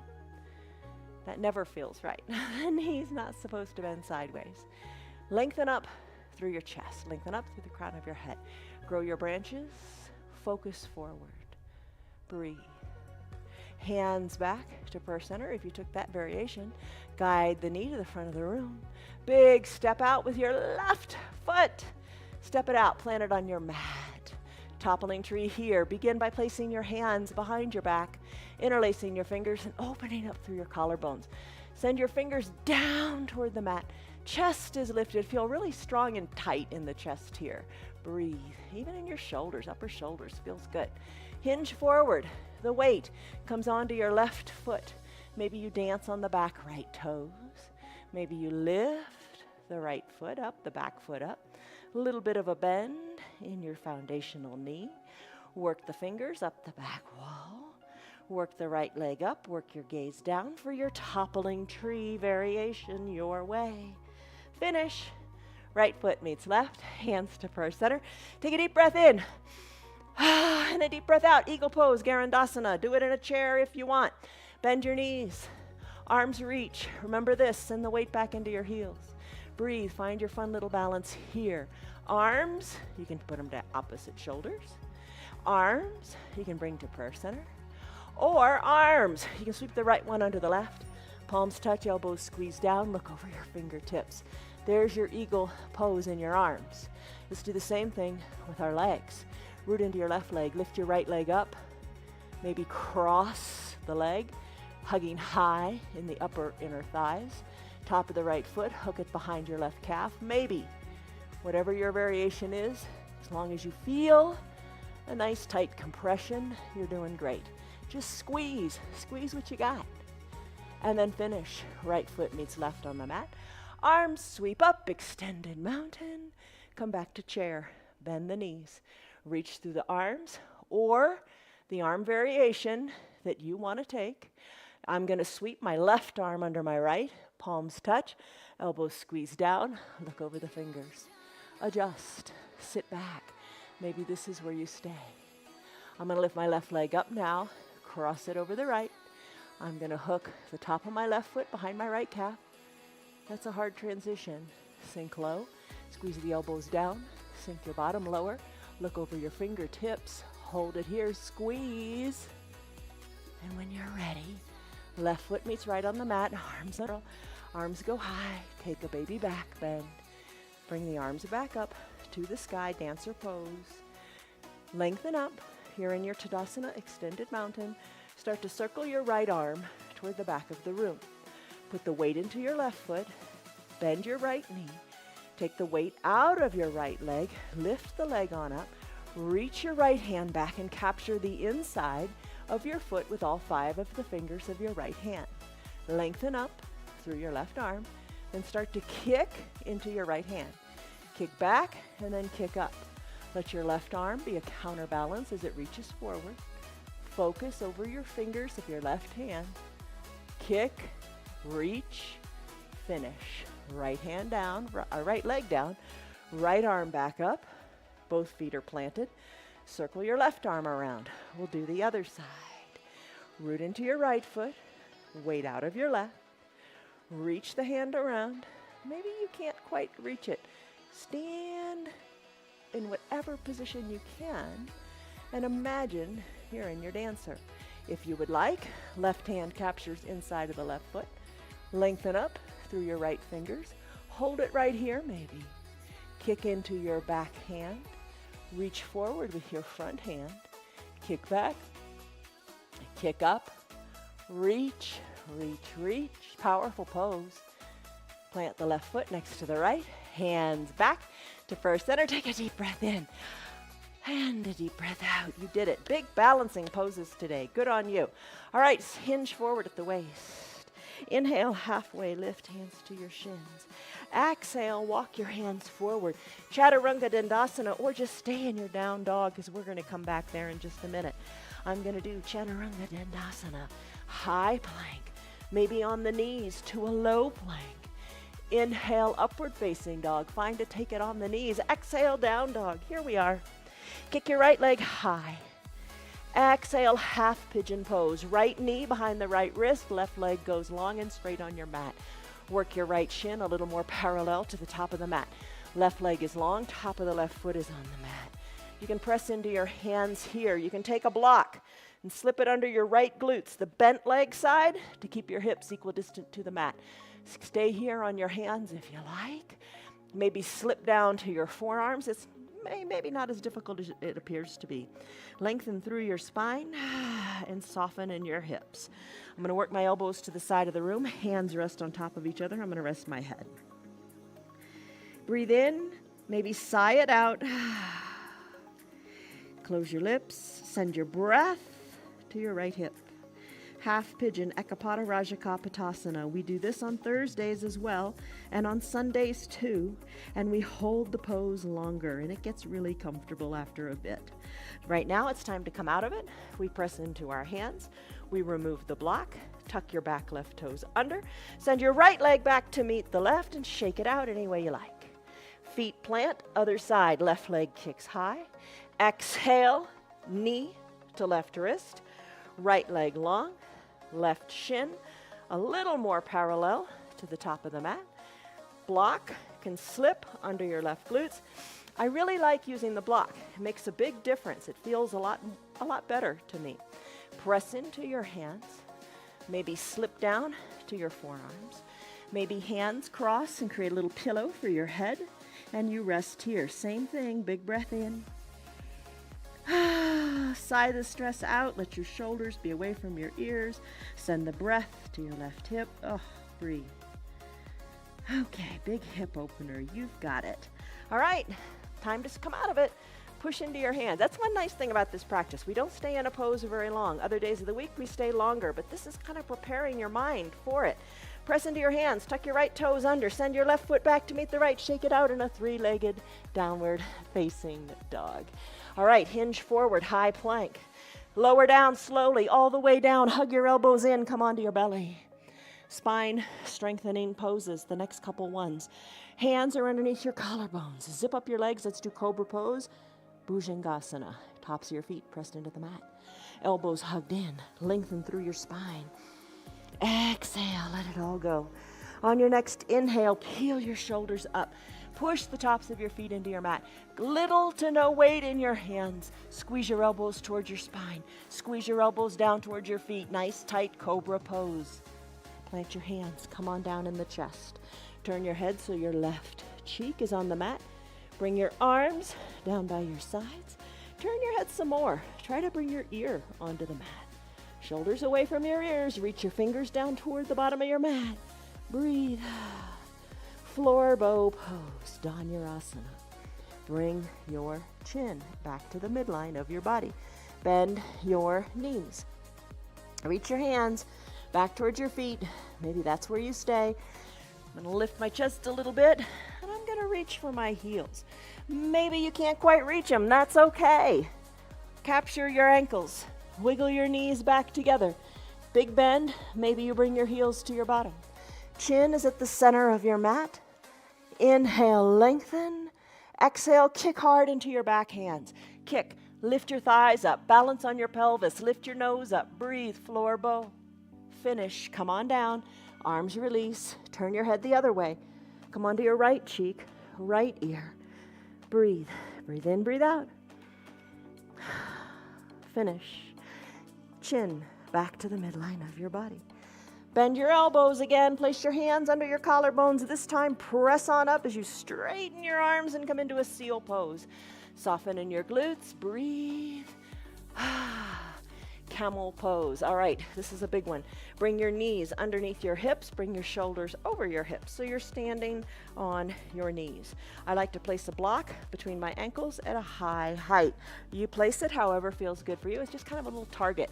That never feels right. The knee's not supposed to bend sideways. Lengthen up through your chest. Lengthen up through the crown of your head. Grow your branches. Focus forward. Breathe. Hands back to prayer center. If you took that variation, guide the knee to the front of the room. Big step out with your left foot. Step it out, plant it on your mat. Toppling tree here. Begin by placing your hands behind your back, interlacing your fingers and opening up through your collarbones. Send your fingers down toward the mat. Chest is lifted. Feel really strong and tight in the chest here. Breathe. Even in your shoulders, upper shoulders, feels good. Hinge forward. The weight comes onto your left foot. Maybe you dance on the back right toes. Maybe you lift the right foot up, the back foot up. A little bit of a bend in your foundational knee. Work the fingers up the back wall. Work the right leg up. Work your gaze down for your toppling tree variation your way. Finish. Right foot meets left. Hands to prayer center. Take a deep breath in. And a deep breath out. Eagle pose, Garandasana. Do it in a chair if you want. Bend your knees. Arms reach. Remember this. Send the weight back into your heels. Breathe. Find your fun little balance here. Arms, you can put them to opposite shoulders. Arms, you can bring to prayer center. Or arms, you can sweep the right one under the left. Palms touch, elbows squeeze down. Look over your fingertips. There's your eagle pose in your arms. Let's do the same thing with our legs. Root into your left leg. Lift your right leg up. Maybe cross the leg, hugging high in the upper inner thighs. Top of the right foot, hook it behind your left calf. Maybe, whatever your variation is, as long as you feel a nice tight compression, you're doing great. Just squeeze what you got. And then finish. Right foot meets left on the mat. Arms sweep up, extended mountain. Come back to chair. Bend the knees. Reach through the arms or the arm variation that you want to take. I'm going to sweep my left arm under my right. Palms touch. Elbows squeeze down. Look over the fingers. Adjust. Sit back. Maybe this is where you stay. I'm going to lift my left leg up now, cross it over the right. I'm going to hook the top of my left foot behind my right calf. That's a hard transition. Sink low, squeeze the elbows down, sink your bottom lower, look over your fingertips, hold it here, squeeze. And when you're ready, left foot meets right on the mat, arms go high, take a baby back bend. Bring the arms back up to the sky, dancer pose. Lengthen up. Here in your Tadasana, extended mountain. Start to circle your right arm toward the back of the room. Put the weight into your left foot. Bend your right knee. Take the weight out of your right leg. Lift the leg on up. Reach your right hand back and capture the inside of your foot with all 5 of the fingers of your right hand. Lengthen up through your left arm. Then start to kick into your right hand. Kick back and then kick up. Let your left arm be a counterbalance as it reaches forward. Focus over your fingers of your left hand. Kick, reach, finish. Right hand down, right leg down, right arm back up. Both feet are planted. Circle your left arm around. We'll do the other side. Root into your right foot. Weight out of your left. Reach the hand around. Maybe you can't quite reach it. Stand in whatever position you can and imagine you're in your dancer. If you would like, left hand captures inside of the left foot. Lengthen up through your right fingers. Hold it right here maybe. Kick into your back hand. Reach forward with your front hand. Kick back. Kick up. Reach, reach, reach. Powerful pose. Plant the left foot next to the right. Hands back to first center. Take a deep breath in and a deep breath out. You did it. Big balancing poses today. Good on you. All right, hinge forward at the waist. Inhale, halfway, lift hands to your shins. Exhale, walk your hands forward. Chaturanga Dandasana, or just stay in your down dog because we're going to come back there in just a minute. I'm going to do Chaturanga Dandasana, high plank, maybe on the knees to a low plank. Inhale, upward facing dog. Find to take it on the knees. Exhale, down dog. Here we are. Kick your right leg high. Exhale, half pigeon pose. Right knee behind the right wrist. Left leg goes long and straight on your mat. Work your right shin a little more parallel to the top of the mat. Left leg is long. Top of the left foot is on the mat. You can press into your hands here. You can take a block and slip it under your right glutes, the bent leg side, to keep your hips equidistant to the mat. Stay here on your hands if you like. Maybe slip down to your forearms. It's maybe not as difficult as it appears to be. Lengthen through your spine and soften in your hips. I'm going to work my elbows to the side of the room. Hands rest on top of each other. I'm going to rest my head. Breathe in. Maybe sigh it out. Close your lips. Send your breath to your right hip. Half pigeon, Ekapada Rajaka Patasana. We do this on Thursdays as well, and on Sundays too, and we hold the pose longer, and it gets really comfortable after a bit. Right now, it's time to come out of it. We press into our hands. We remove the block. Tuck your back left toes under. Send your right leg back to meet the left, and shake it out any way you like. Feet plant, other side. Left leg kicks high. Exhale, knee to left wrist. Right leg long. Left shin a little more parallel to the top of the mat. Block can slip under your left glutes. I really like using the block. It makes a big difference. It feels a lot better to me. Press into your hands. Maybe slip down to your forearms. Maybe hands cross and create a little pillow for your head. And you rest here. Same thing. Big breath in. Sigh the stress out. Let your shoulders be away from your ears. Send the breath to your left hip. Oh, breathe. Okay, big hip opener. You've got it. All right, time to come out of it. Push into your hands. That's one nice thing about this practice. We don't stay in a pose very long. Other days of the week, we stay longer, but this is kind of preparing your mind for it. Press into your hands. Tuck your right toes under. Send your left foot back to meet the right. Shake it out in a three-legged downward facing dog. All right, hinge forward, high plank. Lower down slowly, all the way down. Hug your elbows in, come onto your belly. Spine strengthening poses, the next couple ones. Hands are underneath your collarbones. Zip up your legs, let's do cobra pose. Bhujangasana. Tops of your feet pressed into the mat. Elbows hugged in. Lengthen through your spine. Exhale, let it all go. On your next inhale, peel your shoulders up. Push the tops of your feet into your mat. Little to no weight in your hands. Squeeze your elbows towards your spine. Squeeze your elbows down towards your feet. Nice, tight cobra pose. Plant your hands. Come on down in the chest. Turn your head so your left cheek is on the mat. Bring your arms down by your sides. Turn your head some more. Try to bring your ear onto the mat. Shoulders away from your ears. Reach your fingers down toward the bottom of your mat. Breathe. Floor bow pose, Dhanurasana. Bring your chin back to the midline of your body. Bend your knees. Reach your hands back towards your feet. Maybe that's where you stay. I'm going to lift my chest a little bit, and I'm going to reach for my heels. Maybe you can't quite reach them. That's okay. Capture your ankles. Wiggle your knees back together. Big bend. Maybe you bring your heels to your bottom. Chin is at the center of your mat. Inhale, lengthen. Exhale, kick hard into your back hands. Kick, lift your thighs up, balance on your pelvis, lift your nose up, breathe, floor bow. Finish, come on down, arms release, turn your head the other way. Come onto your right cheek, right ear. Breathe, breathe in, breathe out. Finish. Chin back to the midline of your body. Bend your elbows again. Place your hands under your collarbones. This time, press on up as you straighten your arms and come into a seal pose. Soften in your glutes. Breathe. Camel pose. All right, this is a big one. Bring your knees underneath your hips. Bring your shoulders over your hips so you're standing on your knees. I like to place a block between my ankles at a high height. You place it however feels good for you. It's just kind of a little target.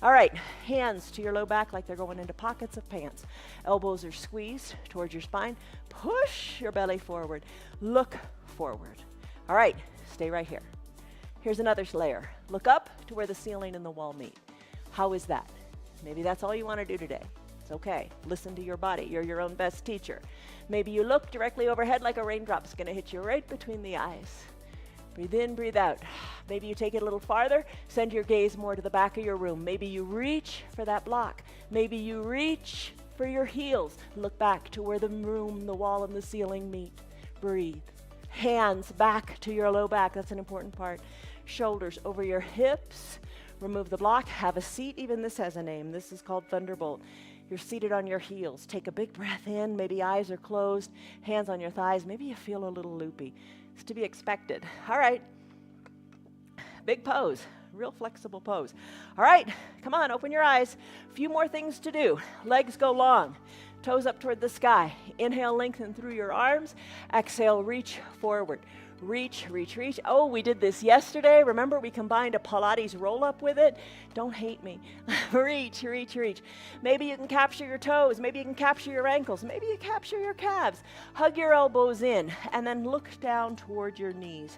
All right, hands to your low back like they're going into pockets of pants. Elbows are squeezed towards your spine. Push your belly forward. Look forward. All right, stay right here. Here's another layer. Look up to where the ceiling and the wall meet. How is that? Maybe that's all you want to do today. It's okay. Listen to your body. You're your own best teacher. Maybe you look directly overhead like a raindrop's going to hit you right between the eyes. Breathe in, breathe out. Maybe you take it a little farther. Send your gaze more to the back of your room. Maybe you reach for that block. Maybe you reach for your heels. Look back to where the room, the wall, and the ceiling meet. Breathe. Hands back to your low back. That's an important part. Shoulders over your hips. Remove the block. Have a seat. Even this has a name. This is called Thunderbolt. You're seated on your heels. Take a big breath in. Maybe eyes are closed. Hands on your thighs. Maybe you feel a little loopy. It's to be expected. All right. Big pose. Real flexible pose. All right. Come on. Open your eyes. A few more things to do. Legs go long. Toes up toward the sky. Inhale, lengthen through your arms. Exhale, reach forward. Reach, reach, reach. Oh, we did this yesterday. Remember, we combined a Pilates roll-up with it? Don't hate me. Reach, reach, reach. Maybe you can capture your toes. Maybe you can capture your ankles. Maybe you capture your calves. Hug your elbows in, and then look down toward your knees.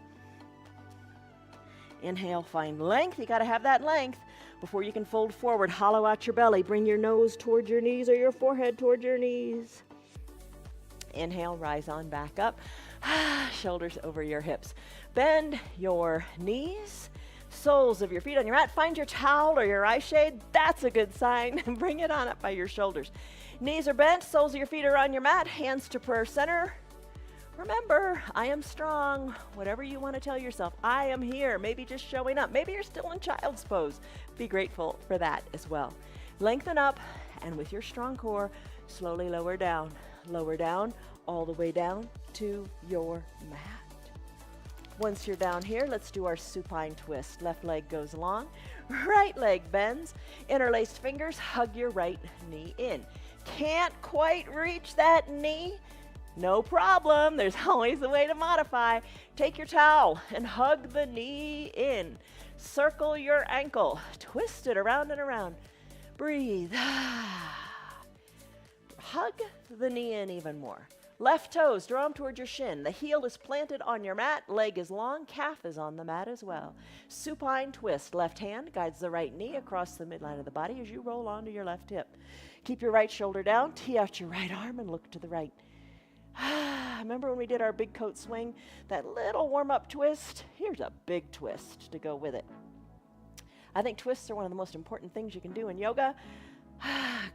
Inhale, find length. You got to have that length before you can fold forward. Hollow out your belly. Bring your nose toward your knees or your forehead toward your knees. Inhale, rise on back up. Shoulders over your hips. Bend your knees. Soles of your feet on your mat. Find your towel or your eye shade. That's a good sign. Bring it on up by your shoulders. Knees are bent. Soles of your feet are on your mat. Hands to prayer center. Remember, I am strong. Whatever you want to tell yourself, I am here. Maybe just showing up. Maybe you're still in child's pose. Be grateful for that as well. Lengthen up, and with your strong core, slowly lower down. Lower down, all the way down to your mat. Once you're down here, let's do our supine twist. Left leg goes long, right leg bends. Interlaced fingers, hug your right knee in. Can't quite reach that knee? No problem. There's always a way to modify. Take your towel and hug the knee in. Circle your ankle. Twist it around and around. Breathe. Hug the knee in even more. Left toes, draw them toward your shin. The heel is planted on your mat. Leg is long. Calf is on the mat as well. Supine twist. Left hand guides the right knee across the midline of the body as you roll onto your left hip. Keep your right shoulder down. Tee out your right arm and look to the right. Remember when we did our big coat swing? That little warm-up twist? Here's a big twist to go with it. I think twists are one of the most important things you can do in yoga.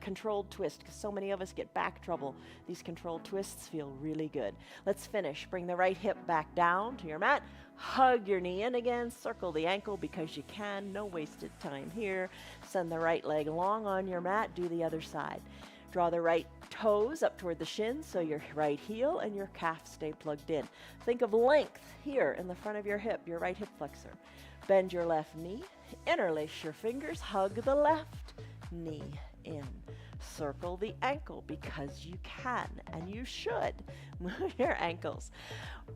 Controlled twist, because so many of us get back trouble. These controlled twists feel really good. Let's finish. Bring the right hip back down to your mat. Hug your knee in again. Circle the ankle because you can. No wasted time here. Send the right leg long on your mat. Do the other side. Draw the right toes up toward the shins so your right heel and your calf stay plugged in. Think of length here in the front of your hip, your right hip flexor. Bend your left knee. Interlace your fingers. Hug the left knee in. Circle the ankle because you can and you should move your ankles.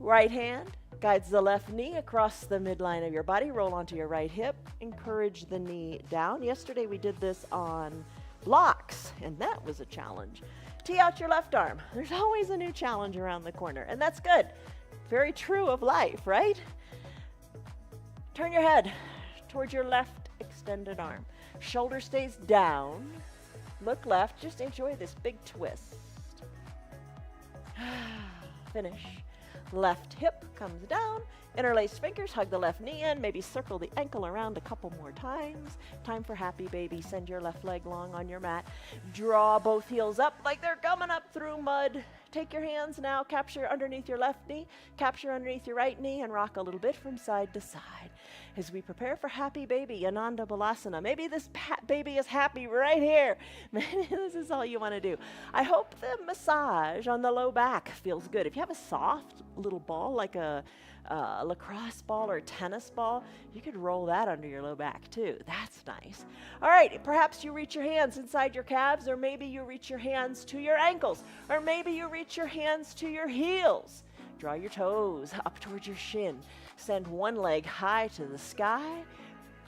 Right hand guides the left knee across the midline of your body. Roll onto your right hip. Encourage the knee down. Yesterday we did this on blocks, and that was a challenge. Tee out your left arm. There's always a new challenge around the corner, and that's good. Very true of life, right? Turn your head towards your left extended arm. Shoulder stays down. Look left. Just enjoy this big twist. Finish. Left hip comes down. Interlace fingers. Hug the left knee in. Maybe circle the ankle around a couple more times. Time for happy baby. Send your left leg long on your mat. Draw both heels up like they're coming up through mud. Take your hands now. Capture underneath your left knee. Capture underneath your right knee and rock a little bit from side to side. As we prepare for happy baby, Ananda Balasana. Maybe this baby is happy right here. Maybe this is all you want to do. I hope the massage on the low back feels good. If you have a soft little ball like a lacrosse ball or a tennis ball, you could roll that under your low back too. That's nice. All right, perhaps you reach your hands inside your calves, or maybe you reach your hands to your ankles, or maybe you reach your hands to your heels. Draw your toes up towards your shin. Send one leg high to the sky.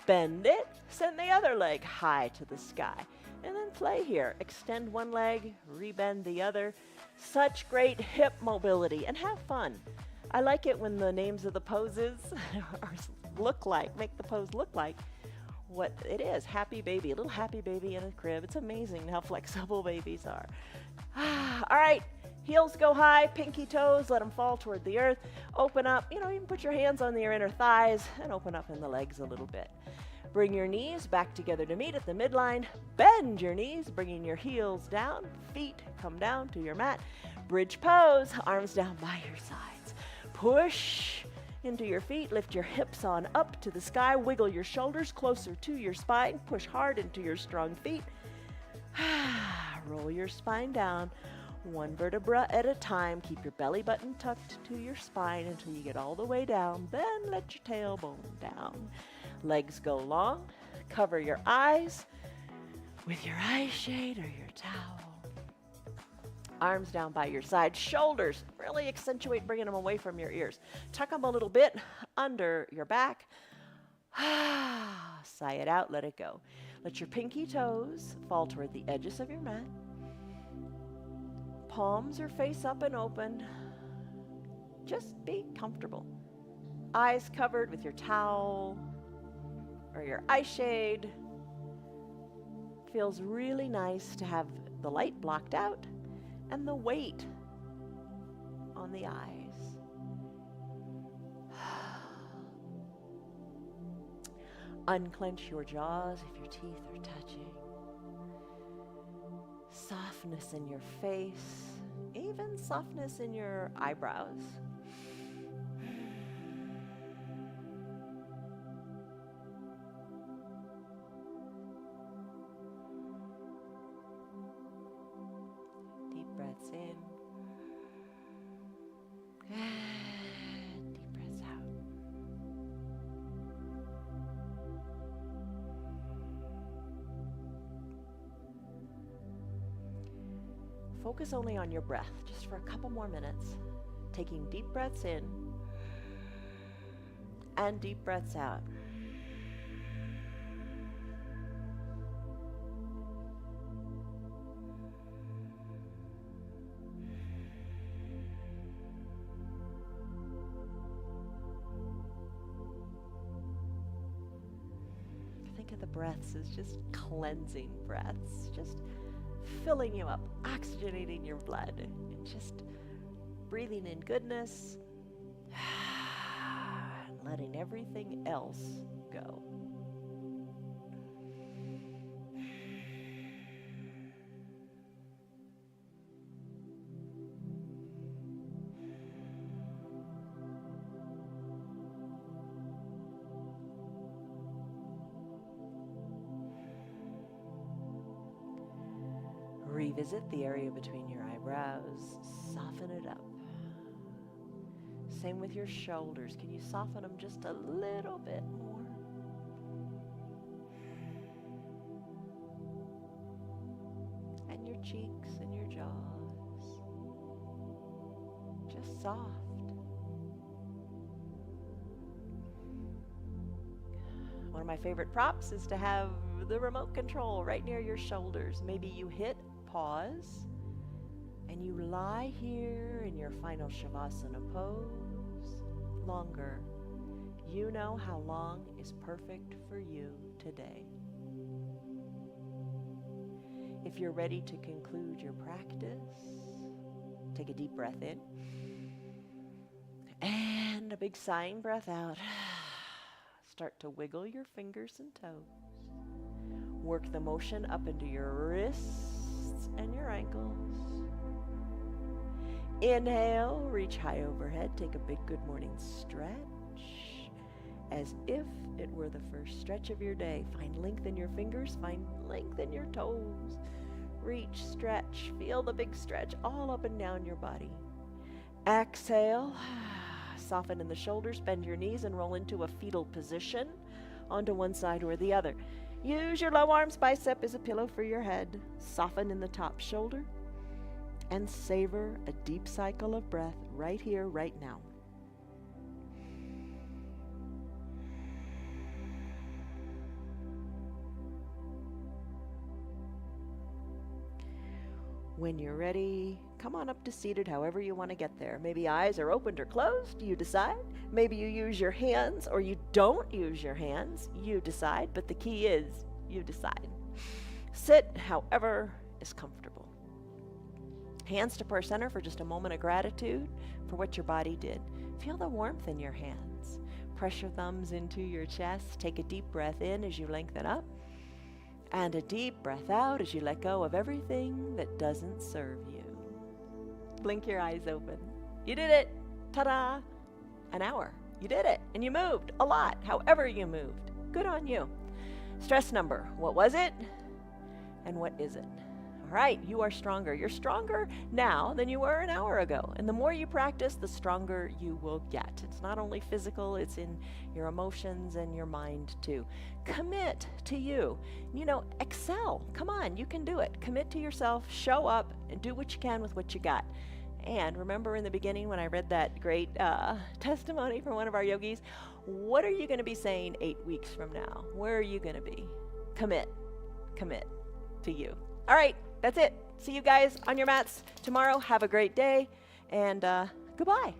Bend it. Send the other leg high to the sky. And then play here. Extend one leg, rebend the other. Such great hip mobility, and have fun. I like it when the names of the poses make the pose look like what it is. Happy baby, a little happy baby in a crib. It's amazing how flexible babies are. All right, heels go high, pinky toes, let them fall toward the earth. Open up, even put your hands on your inner thighs and open up in the legs a little bit. Bring your knees back together to meet at the midline. Bend your knees, bringing your heels down. Feet come down to your mat. Bridge pose, arms down by your sides. Push into your feet. Lift your hips on up to the sky. Wiggle your shoulders closer to your spine. Push hard into your strong feet. Roll your spine down. One vertebra at a time. Keep your belly button tucked to your spine until you get all the way down. Then let your tailbone down. Legs go long. Cover your eyes with your eye shade or your towel. Arms down by your side. Shoulders, really accentuate bringing them away from your ears. Tuck them a little bit under your back. Sigh it out, let it go. Let your pinky toes fall toward the edges of your mat. Palms are face up and open. Just be comfortable. Eyes covered with your towel or your eye shade. Feels really nice to have the light blocked out and the weight on the eyes. Unclench your jaws if your teeth are touching. Softness in your face, even softness in your eyebrows. Deep breaths in. And deep breaths out. Focus only on your breath, just for a couple more minutes. Taking deep breaths in and deep breaths out. Think of the breaths as just cleansing breaths, just filling you up, oxygenating your blood, and just breathing in goodness, and letting everything else go. Revisit the area between your eyebrows. Soften it up. Same with your shoulders. Can you soften them just a little bit more? And your cheeks and your jaws. Just soft. One of my favorite props is to have the remote control right near your shoulders. Maybe you hit pause and you lie here in your final Shavasana pose longer. You know how long is perfect for you today. If you're ready to conclude your practice, take a deep breath in and a big sighing breath out. Start to wiggle your fingers and toes. Work the motion up into your wrists and your ankles. Inhale, reach high overhead. Take a big good morning stretch as if it were the first stretch of your day. Find length in your fingers, find length in your toes. Reach, stretch, feel the big stretch all up and down your body. Exhale, soften in the shoulders, bend your knees and roll into a fetal position onto one side or the other. Use your low arms bicep as a pillow for your head. Soften in the top shoulder and savor a deep cycle of breath right here, right now. When you're ready, come on up to seated however you want to get there. Maybe eyes are opened or closed, you decide. Maybe you use your hands or you don't use your hands, you decide. But the key is you decide. Sit however is comfortable. Hands to prayer center for just a moment of gratitude for what your body did. Feel the warmth in your hands. Press your thumbs into your chest. Take a deep breath in as you lengthen up. And a deep breath out as you let go of everything that doesn't serve you. Blink your eyes open. You did it. Ta-da. An hour. You did it. And you moved a lot, however you moved. Good on you. Stress number. What was it? And what is it? All right, you are stronger. You're stronger now than you were an hour ago. And the more you practice, the stronger you will get. It's not only physical, it's in your emotions and your mind too. Commit to you. You know, excel. Come on, you can do it. Commit to yourself, show up, and do what you can with what you got. And remember in the beginning when I read that great testimony from one of our yogis, what are you going to be saying 8 weeks from now? Where are you going to be? Commit to you. All right. That's it. See you guys on your mats tomorrow. Have a great day, and goodbye.